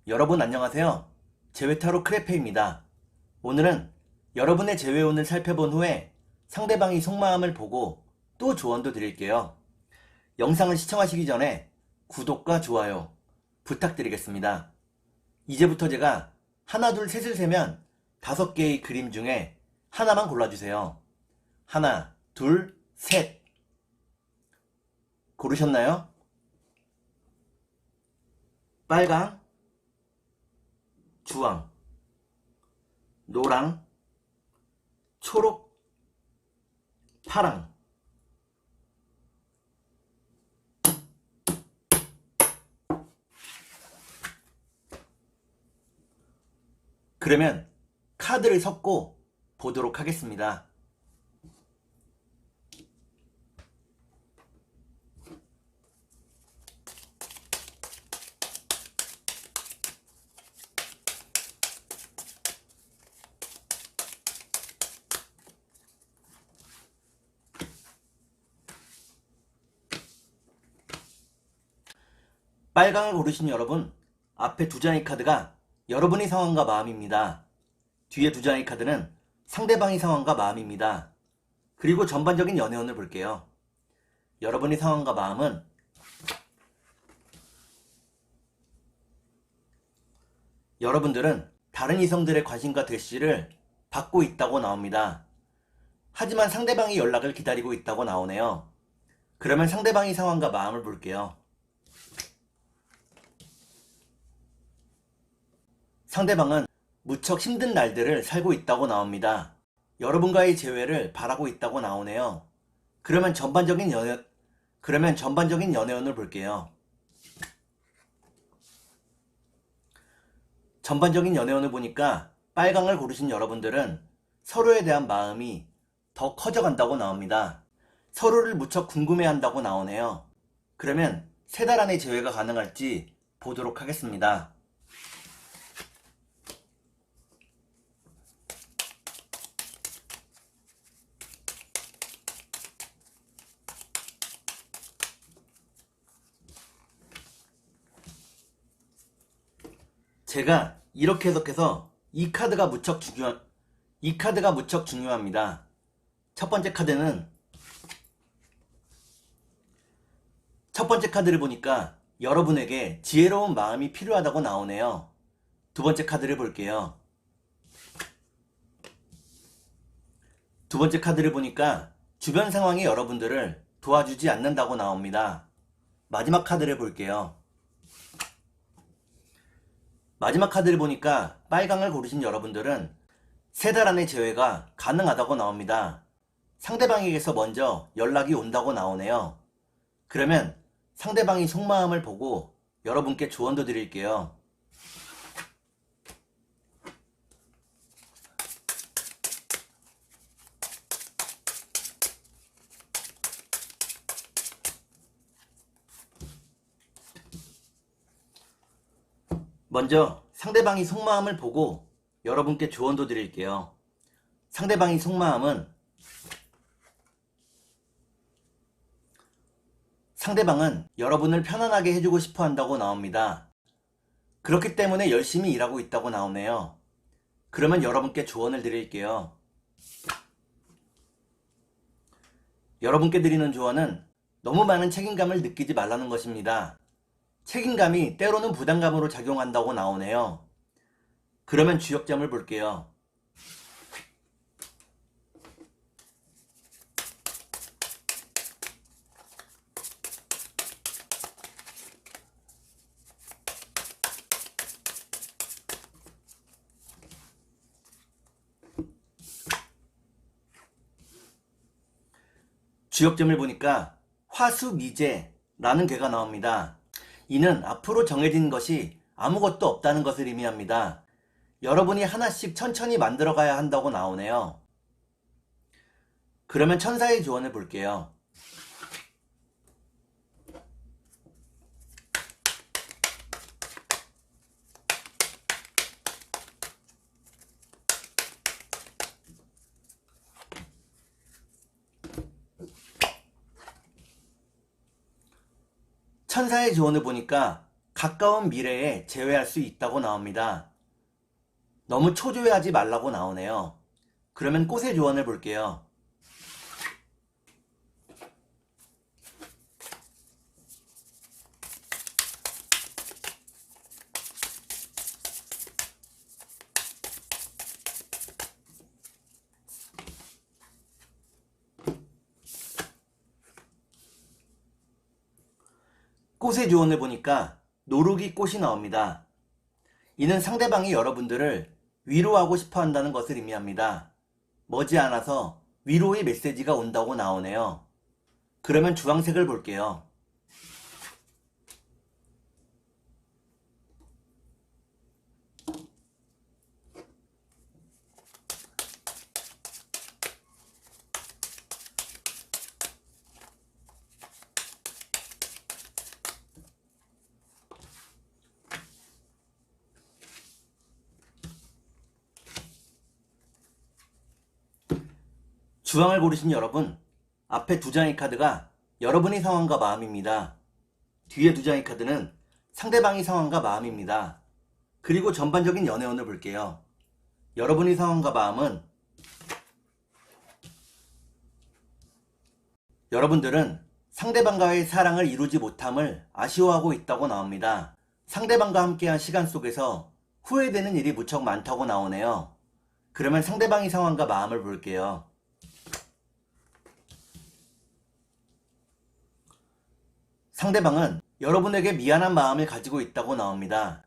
여러분 안녕하세요. 재회타로 크레페입니다. 오늘은 여러분의 재회운을 살펴본 후에 상대방이 속마음을 보고 또 조언도 드릴게요. 영상을 시청하시기 전에 구독과 좋아요 부탁드리겠습니다. 이제부터 제가 하나, 둘, 셋을 세면 5개의 그림 중에 하나만 골라주세요. 하나, 둘, 셋. 고르셨나요? 빨강, 주황, 노랑, 초록, 파랑. 그러면 카드를 섞고 보도록 하겠습니다. 빨강을 고르신 여러분, 앞에 2장의 카드가 여러분의 상황과 마음입니다. 뒤에 2장의 카드는 상대방의 상황과 마음입니다. 그리고 전반적인 연애운을 볼게요. 여러분의 상황과 마음은 여러분들은 다른 이성들의 관심과 대시를 받고 있다고 나옵니다. 하지만 상대방이 연락을 기다리고 있다고 나오네요. 그러면 상대방의 상황과 마음을 볼게요. 상대방은 무척 힘든 날들을 살고 있다고 나옵니다. 여러분과의 재회를 바라고 있다고 나오네요. 그러면 전반적인 연애운을 볼게요. 전반적인 연애운을 보니까 빨강을 고르신 여러분들은 서로에 대한 마음이 더 커져간다고 나옵니다. 서로를 무척 궁금해한다고 나오네요. 그러면 3달 안에 재회가 가능할지 보도록 하겠습니다. 제가 이렇게 해석해서 이 카드가 무척 중요합니다. 첫 번째 카드를 보니까 여러분에게 지혜로운 마음이 필요하다고 나오네요. 2번째 카드를 볼게요. 2번째 카드를 보니까 주변 상황이 여러분들을 도와주지 않는다고 나옵니다. 마지막 카드를 볼게요. 마지막 카드를 보니까 빨강을 고르신 여러분들은 3달 안에 재회가 가능하다고 나옵니다. 상대방에게서 먼저 연락이 온다고 나오네요. 그러면 상대방이 속마음을 보고 여러분께 조언도 드릴게요. 먼저 상대방이 속마음을 보고 여러분께 조언도 드릴게요. 상대방이 상대방은 여러분을 편안하게 해주고 싶어 한다고 나옵니다. 그렇기 때문에 열심히 일하고 있다고 나오네요. 그러면 여러분께 조언을 드릴게요. 여러분께 드리는 조언은 너무 많은 책임감을 느끼지 말라는 것입니다. 책임감이 때로는 부담감으로 작용한다고 나오네요. 그러면 주역점을 볼게요. 주역점을 보니까 화수미제라는 괴가 나옵니다. 이는 앞으로 정해진 것이 아무것도 없다는 것을 의미합니다. 여러분이 하나씩 천천히 만들어가야 한다고 나오네요. 그러면 천사의 조언을 볼게요. 천사의 조언을 보니까 가까운 미래에 재회할 수 있다고 나옵니다. 너무 초조해하지 말라고 나오네요. 그러면 꽃의 조언을 볼게요. 꽃의 조언을 보니까 노루기 꽃이 나옵니다. 이는 상대방이 여러분들을 위로하고 싶어 한다는 것을 의미합니다. 머지않아서 위로의 메시지가 온다고 나오네요. 그러면 주황색을 볼게요. 주황을 고르신 여러분, 앞에 두 장의 카드가 여러분의 상황과 마음입니다. 뒤에 두 장의 카드는 상대방의 상황과 마음입니다. 그리고 전반적인 연애운을 볼게요. 여러분의 상황과 마음은 여러분들은 상대방과의 사랑을 이루지 못함을 아쉬워하고 있다고 나옵니다. 상대방과 함께한 시간 속에서 후회되는 일이 무척 많다고 나오네요. 그러면 상대방의 상황과 마음을 볼게요. 상대방은 여러분에게 미안한 마음을 가지고 있다고 나옵니다.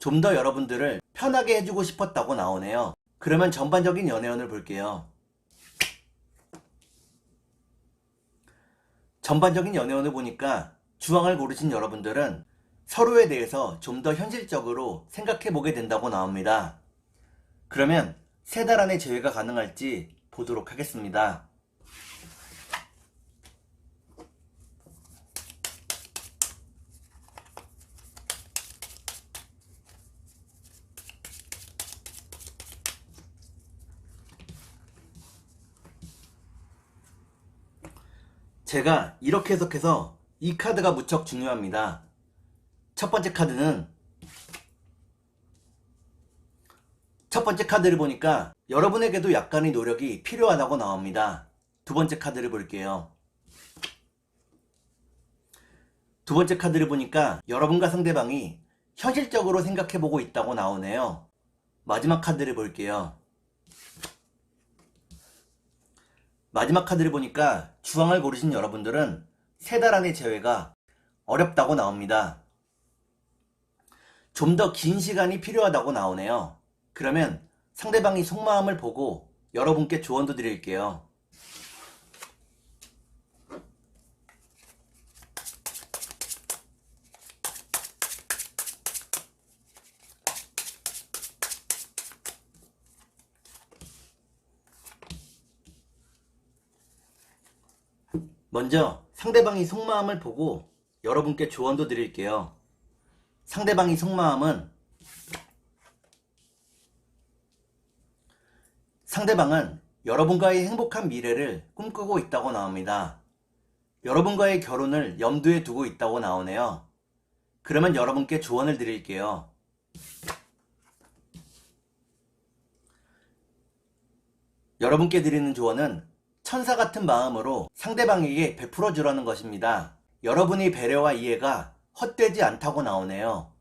좀 더 여러분들을 편하게 해주고 싶었다고 나오네요. 그러면 전반적인 연애운을 볼게요. 전반적인 연애운을 보니까 주황을 고르신 여러분들은 서로에 대해서 좀 더 현실적으로 생각해 보게 된다고 나옵니다. 그러면 3달 안에 재회가 가능할지 보도록 하겠습니다. 제가 이렇게 해석해서 이 카드가 무척 중요합니다. 첫 번째 카드를 보니까 여러분에게도 약간의 노력이 필요하다고 나옵니다. 두 번째 카드를 볼게요. 두 번째 카드를 보니까 여러분과 상대방이 현실적으로 생각해보고 있다고 나오네요. 마지막 카드를 볼게요. 마지막 카드를 보니까 주황을 고르신 여러분들은 3달 안의 재회가 어렵다고 나옵니다. 좀 더 긴 시간이 필요하다고 나오네요. 그러면 상대방이 속마음을 보고 여러분께 조언도 드릴게요. 먼저 상대방이 속마음을 보고 여러분께 조언도 드릴게요. 상대방이 속마음은 상대방은 여러분과의 행복한 미래를 꿈꾸고 있다고 나옵니다. 여러분과의 결혼을 염두에 두고 있다고 나오네요. 그러면 여러분께 조언을 드릴게요. 여러분께 드리는 조언은 천사 같은 마음으로 상대방에게 베풀어 주라는 것입니다. 여러분의 배려와 이해가 헛되지 않다고 나오네요.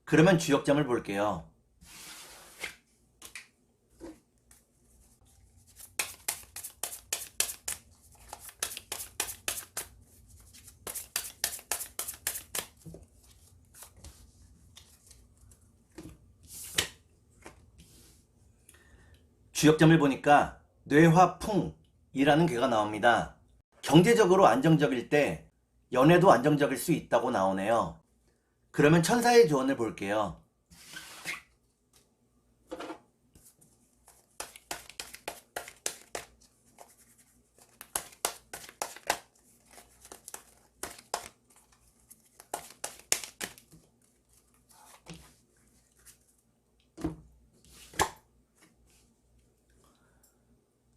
그러면 주역점을 볼게요. 주역점을 보니까 뇌화풍이라는 괴가 나옵니다. 경제적으로 안정적일 때 연애도 안정적일 수 있다고 나오네요. 그러면 천사의 조언을 볼게요.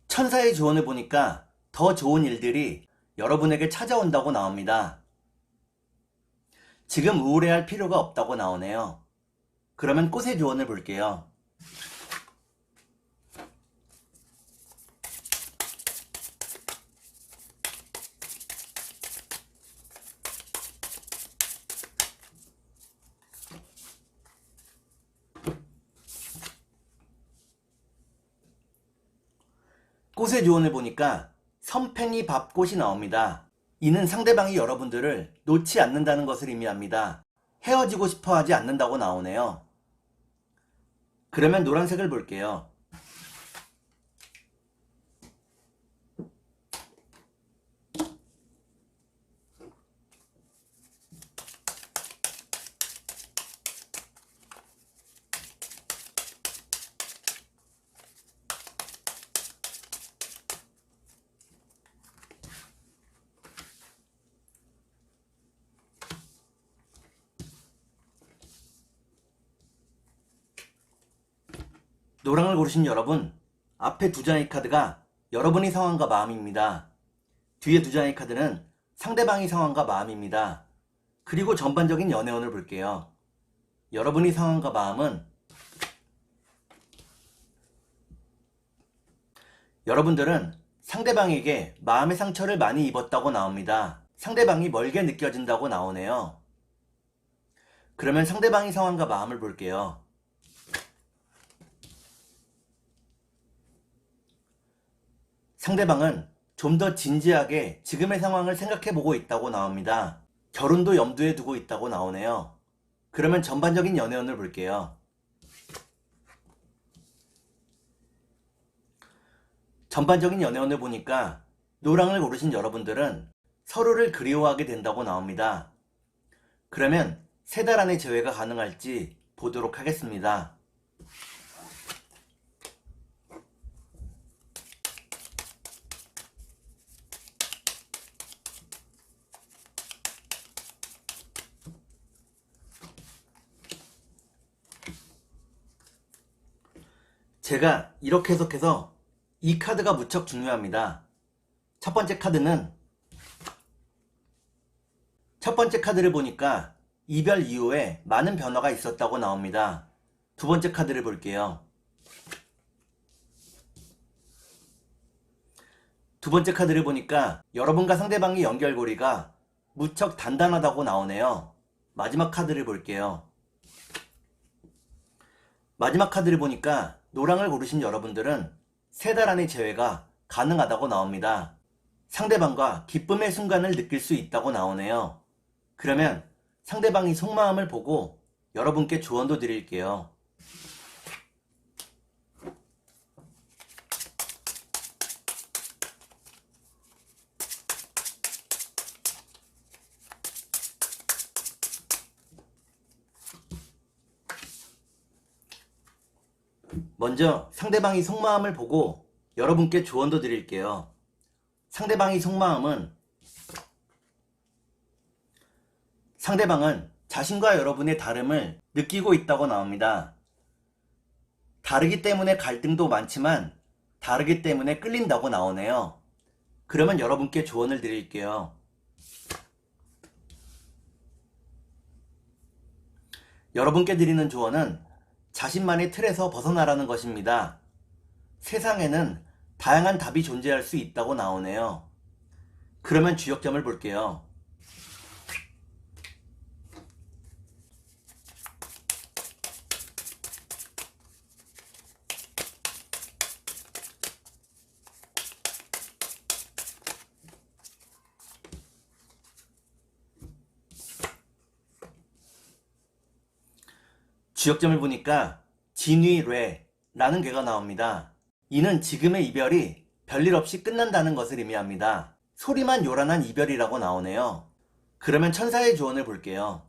천사의 조언을 보니까 더 좋은 일들이 여러분에게 찾아온다고 나옵니다. 지금 우울해할 필요가 없다고 나오네요. 그러면 꽃의 조언을 볼게요. 꽃의 조언을 보니까 선팽이 밥꽃이 나옵니다. 이는 상대방이 여러분들을 놓지 않는다는 것을 의미합니다. 헤어지고 싶어 하지 않는다고 나오네요. 그러면 노란색을 볼게요. 노랑을 고르신 여러분, 앞에 두 장의 카드가 여러분의 상황과 마음입니다. 뒤에 두 장의 카드는 상대방의 상황과 마음입니다. 그리고 전반적인 연애운을 볼게요. 여러분의 상황과 마음은 여러분들은 상대방에게 마음의 상처를 많이 입었다고 나옵니다. 상대방이 멀게 느껴진다고 나오네요. 그러면 상대방의 상황과 마음을 볼게요. 상대방은 좀 더 진지하게 지금의 상황을 생각해보고 있다고 나옵니다. 결혼도 염두에 두고 있다고 나오네요. 그러면 전반적인 연애운을 볼게요. 전반적인 연애운을 보니까 노랑을 고르신 여러분들은 서로를 그리워하게 된다고 나옵니다. 그러면 3달 안에 재회가 가능할지 보도록 하겠습니다. 제가 이렇게 해석해서 이 카드가 무척 중요합니다. 첫 번째 카드를 보니까 이별 이후에 많은 변화가 있었다고 나옵니다. 두 번째 카드를 볼게요. 두 번째 카드를 보니까 여러분과 상대방의 연결고리가 무척 단단하다고 나오네요. 마지막 카드를 볼게요. 마지막 카드를 보니까 노랑을 고르신 여러분들은 3달 안의 재회가 가능하다고 나옵니다. 상대방과 기쁨의 순간을 느낄 수 있다고 나오네요. 그러면 상대방이 속마음을 보고 여러분께 조언도 드릴게요. 먼저 상대방이 속마음을 보고 여러분께 조언도 드릴게요. 상대방은 자신과 여러분의 다름을 느끼고 있다고 나옵니다. 다르기 때문에 갈등도 많지만 다르기 때문에 끌린다고 나오네요. 그러면 여러분께 조언을 드릴게요. 여러분께 드리는 조언은 자신만의 틀에서 벗어나라는 것입니다. 세상에는 다양한 답이 존재할 수 있다고 나오네요. 그러면 주역점을 볼게요. 주역점을 보니까 진위뢰라는 괴가 나옵니다. 이는 지금의 이별이 별일 없이 끝난다는 것을 의미합니다. 소리만 요란한 이별이라고 나오네요. 그러면 천사의 조언을 볼게요.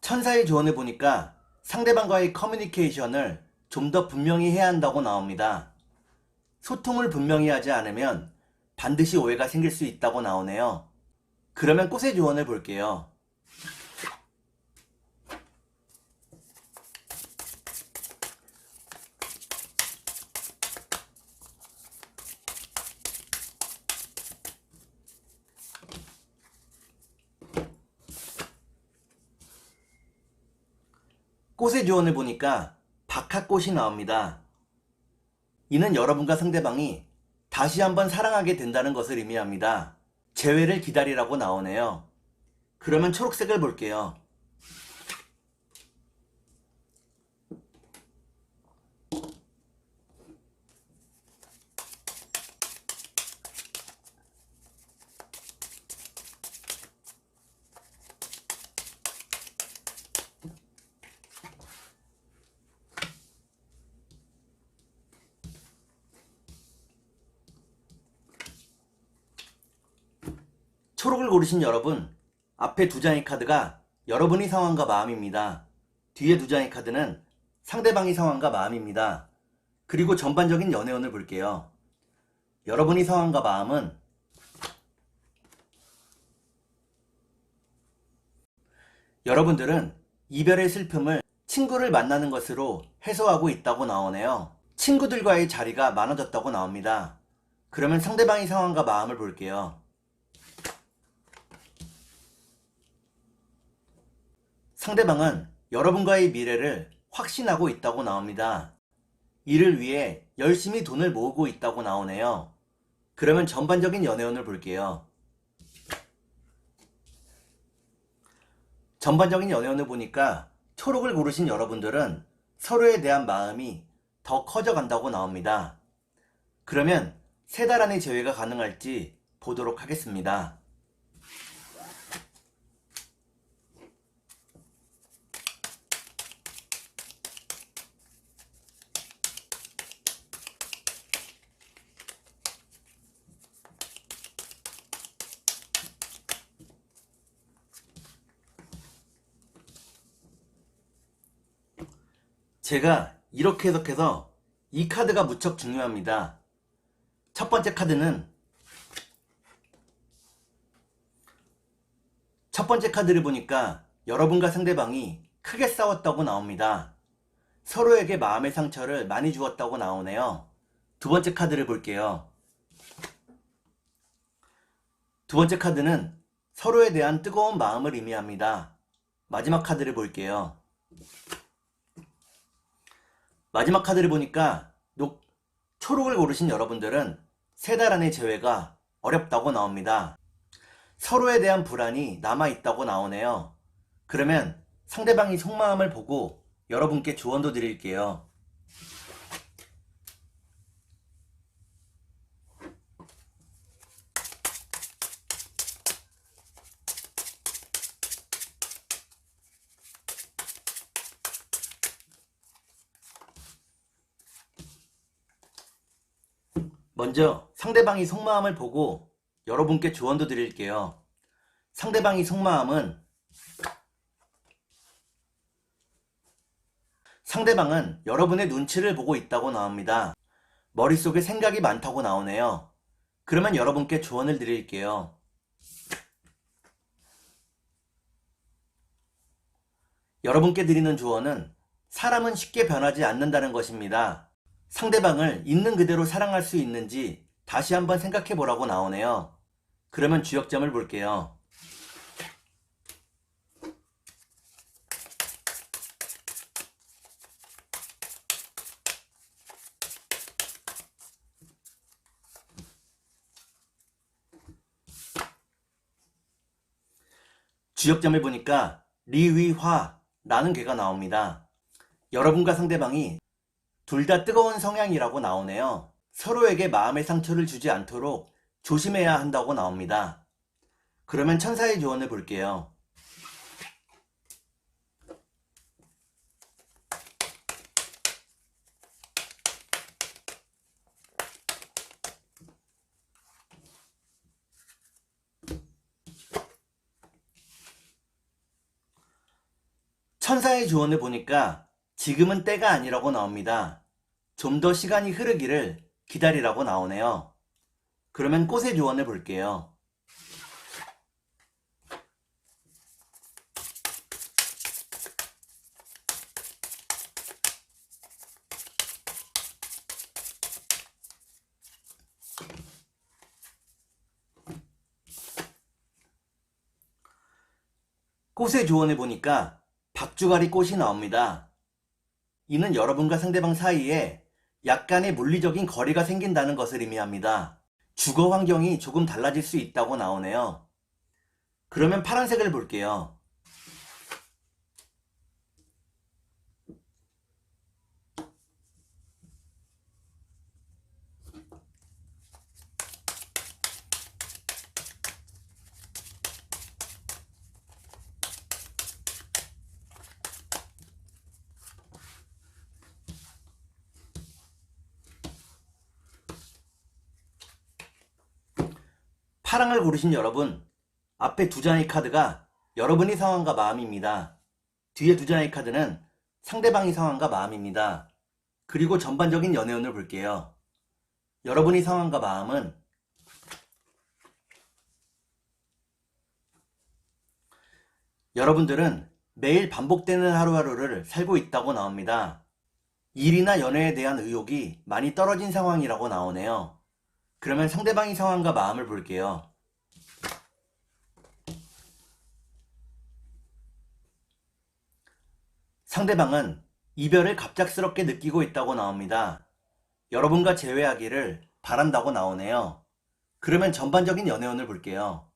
천사의 조언을 보니까 상대방과의 커뮤니케이션을 좀 더 분명히 해야 한다고 나옵니다. 소통을 분명히 하지 않으면 반드시 오해가 생길 수 있다고 나오네요. 그러면 꽃의 조언을 볼게요. 꽃의 조언을 보니까 박하꽃이 나옵니다. 이는 여러분과 상대방이 다시 한번 사랑하게 된다는 것을 의미합니다. 재회를 기다리라고 나오네요. 그러면 초록색을 볼게요. 초록을 고르신 여러분, 앞에 두 장의 카드가 여러분의 상황과 마음입니다. 뒤에 두 장의 카드는 상대방의 상황과 마음입니다. 그리고 전반적인 연애운을 볼게요. 여러분의 상황과 마음은 여러분들은 이별의 슬픔을 친구를 만나는 것으로 해소하고 있다고 나오네요. 친구들과의 자리가 많아졌다고 나옵니다. 그러면 상대방의 상황과 마음을 볼게요. 상대방은 여러분과의 미래를 확신하고 있다고 나옵니다. 이를 위해 열심히 돈을 모으고 있다고 나오네요. 그러면 전반적인 연애운을 볼게요. 전반적인 연애운을 보니까 초록을 고르신 여러분들은 서로에 대한 마음이 더 커져간다고 나옵니다. 그러면 3달 안에 재회가 가능할지 보도록 하겠습니다. 제가 이렇게 해석해서 이 카드가 무척 중요합니다. 첫 번째 카드를 보니까 여러분과 상대방이 크게 싸웠다고 나옵니다. 서로에게 마음의 상처를 많이 주었다고 나오네요. 두 번째 카드를 볼게요. 두 번째 카드는 서로에 대한 뜨거운 마음을 의미합니다. 마지막 카드를 볼게요. 마지막 카드를 보니까 초록을 고르신 여러분들은 3달 안의 재회가 어렵다고 나옵니다. 서로에 대한 불안이 남아있다고 나오네요. 그러면 상대방이 속마음을 보고 여러분께 조언도 드릴게요. 먼저 상대방이 속마음을 보고 여러분께 조언도 드릴게요. 상대방이 속마음은 상대방은 여러분의 눈치를 보고 있다고 나옵니다. 머릿속에 생각이 많다고 나오네요. 그러면 여러분께 조언을 드릴게요. 여러분께 드리는 조언은 사람은 쉽게 변하지 않는다는 것입니다. 상대방을 있는 그대로 사랑할 수 있는지 다시 한번 생각해 보라고 나오네요. 그러면 주역점을 볼게요. 주역점을 보니까 리위화라는 괴가 나옵니다. 여러분과 상대방이 둘 다 뜨거운 성향이라고 나오네요. 서로에게 마음의 상처를 주지 않도록 조심해야 한다고 나옵니다. 그러면 천사의 조언을 볼게요. 천사의 조언을 보니까 지금은 때가 아니라고 나옵니다. 좀 더 시간이 흐르기를 기다리라고 나오네요. 그러면 꽃의 조언을 볼게요. 꽃의 조언을 보니까 박주가리 꽃이 나옵니다. 이는 여러분과 상대방 사이에 약간의 물리적인 거리가 생긴다는 것을 의미합니다. 주거 환경이 조금 달라질 수 있다고 나오네요. 그러면 파란색을 볼게요. 파랑을 고르신 여러분, 앞에 두 장의 카드가 여러분의 상황과 마음입니다. 뒤에 두 장의 카드는 상대방의 상황과 마음입니다. 그리고 전반적인 연애운을 볼게요. 여러분의 상황과 마음은 여러분들은 매일 반복되는 하루하루를 살고 있다고 나옵니다. 일이나 연애에 대한 의욕이 많이 떨어진 상황이라고 나오네요. 그러면 상대방의 상황과 마음을 볼게요. 상대방은 이별을 갑작스럽게 느끼고 있다고 나옵니다. 여러분과 재회하기를 바란다고 나오네요. 그러면 전반적인 연애운을 볼게요.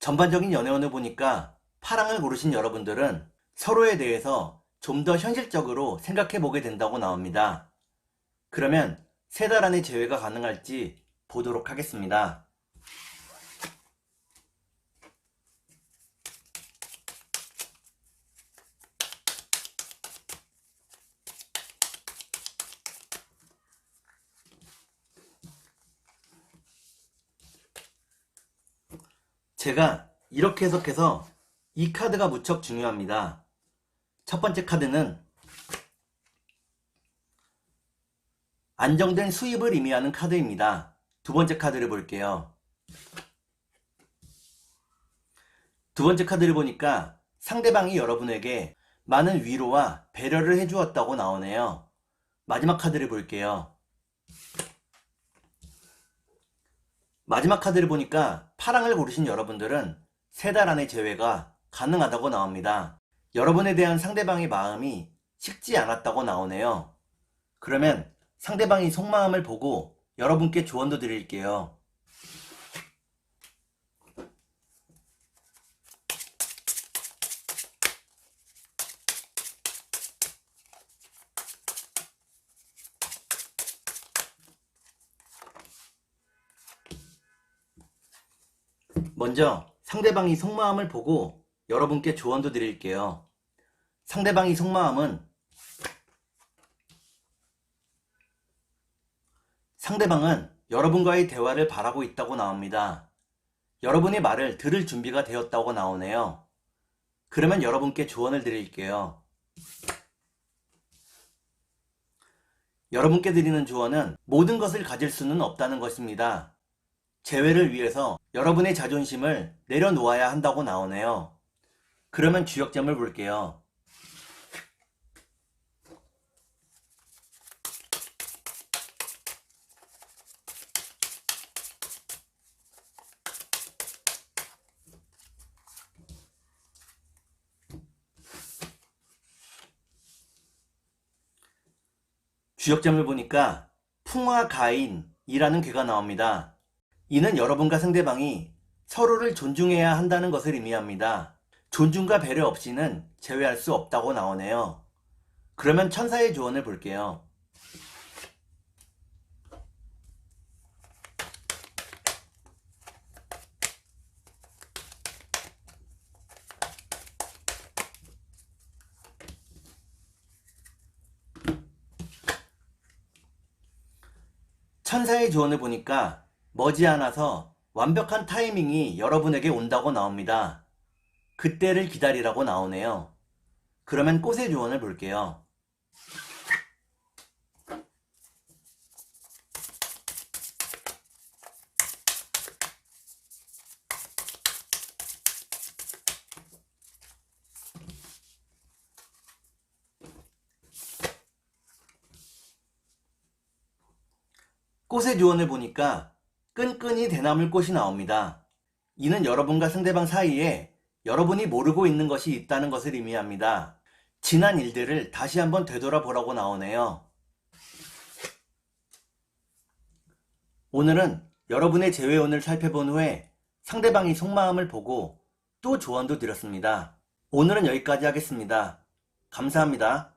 전반적인 연애운을 보니까 파랑을 고르신 여러분들은 서로에 대해서 좀 더 현실적으로 생각해 보게 된다고 나옵니다. 그러면 3달 안에 재회가 가능할지 보도록 하겠습니다. 제가 이렇게 해석해서 이 카드가 무척 중요합니다. 첫 번째 카드는 안정된 수입을 의미하는 카드입니다. 두 번째 카드를 볼게요. 두 번째 카드를 보니까 상대방이 여러분에게 많은 위로와 배려를 해주었다고 나오네요. 마지막 카드를 볼게요. 마지막 카드를 보니까 파랑을 고르신 여러분들은 3달 안에 재회가 가능하다고 나옵니다. 여러분에 대한 상대방의 마음이 식지 않았다고 나오네요. 그러면 상대방의 속마음을 보고 여러분께 조언도 드릴게요. 먼저 상대방의 속마음을 보고 여러분께 조언도 드릴게요. 상대방의 속마음은 상대방은 여러분과의 대화를 바라고 있다고 나옵니다. 여러분의 말을 들을 준비가 되었다고 나오네요. 그러면 여러분께 조언을 드릴게요. 여러분께 드리는 조언은 모든 것을 가질 수는 없다는 것입니다. 재회를 위해서 여러분의 자존심을 내려놓아야 한다고 나오네요. 그러면 주역점을 볼게요. 주역점을 보니까 풍화가인이라는 괴가 나옵니다. 이는 여러분과 상대방이 서로를 존중해야 한다는 것을 의미합니다. 존중과 배려 없이는 재회할 수 없다고 나오네요. 그러면 천사의 조언을 볼게요. 천사의 조언을 보니까 머지않아서 완벽한 타이밍이 여러분에게 온다고 나옵니다. 그때를 기다리라고 나오네요. 그러면 꽃의 조언을 볼게요. 꽃의 조언을 보니까 끈끈이 대나물 꽃이 나옵니다. 이는 여러분과 상대방 사이에 여러분이 모르고 있는 것이 있다는 것을 의미합니다. 지난 일들을 다시 한번 되돌아보라고 나오네요. 오늘은 여러분의 재회원을 살펴본 후에 상대방의 속마음을 보고 또 조언도 드렸습니다. 오늘은 여기까지 하겠습니다. 감사합니다.